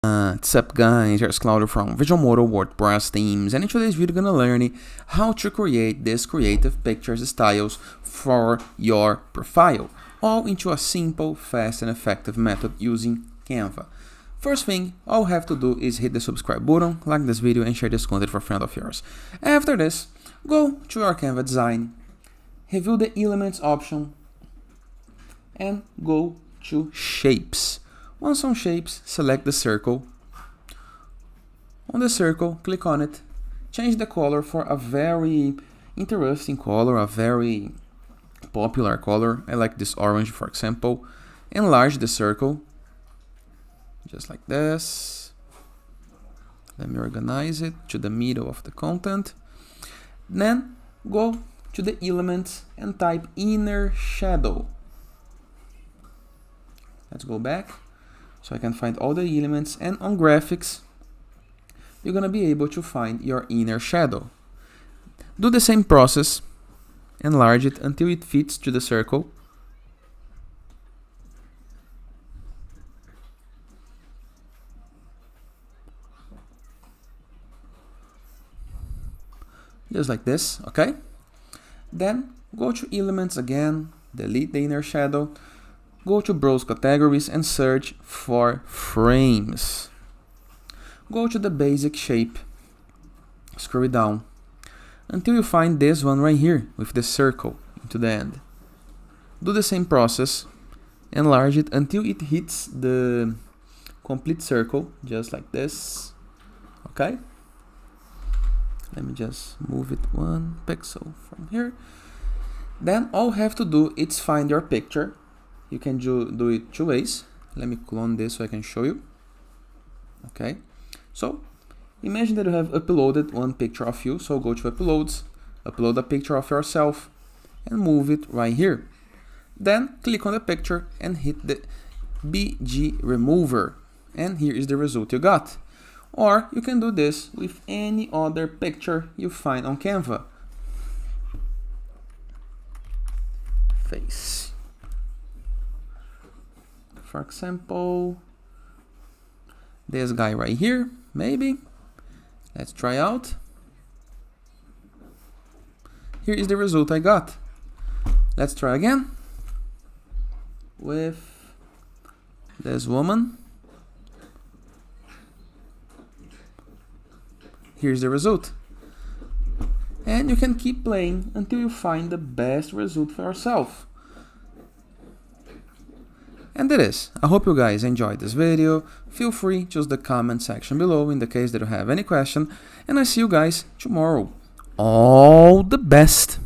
What's up guys, here's Claudio from Visualmodo WordPress themes, and in today's video we're gonna learn how to create these creative pictures styles for your profile, all into a simple, fast and effective method using Canva. First thing, all you have to do is hit the subscribe button, like this video and share this content for a friend of yours. After this, go to your Canva design, review the elements option and go to shapes. Once on shapes, select the circle. On the circle, click on it. Change the color for a very interesting color, a very popular color. I like this orange, for example. Enlarge the circle, just like this. Let me organize it to the middle of the content. Then go to the elements and type inner shadow. Let's go back so I can find all the elements, and on graphics you're gonna be able to find your inner shadow. Do the same process, enlarge it until it fits to the circle. Just like this, okay? Then go to elements again, delete the inner shadow, go to browse categories and search for frames. Go to the basic shape, scroll it down until you find this one right here with the circle to the end. Do the same process, enlarge it until it hits the complete circle, just like this, okay? Let me just move it 1 pixel from here. Then all you have to do is find your picture. You can do it 2 ways. Let me clone this so I can show you. Okay, so imagine that you have uploaded one picture of you. So go to uploads, upload a picture of yourself and move it right here. Then click on the picture and hit the BG remover. And here is the result you got. Or you can do this with any other picture you find on Canva. Face. For example, this guy right here, maybe. Let's try out. Here is the result I got. Let's try again with this woman. Here's the result. And you can keep playing until you find the best result for yourself. And that is. I hope you guys enjoyed this video. Feel free to use the comment section below in the case that you have any question. And I see you guys tomorrow. All the best!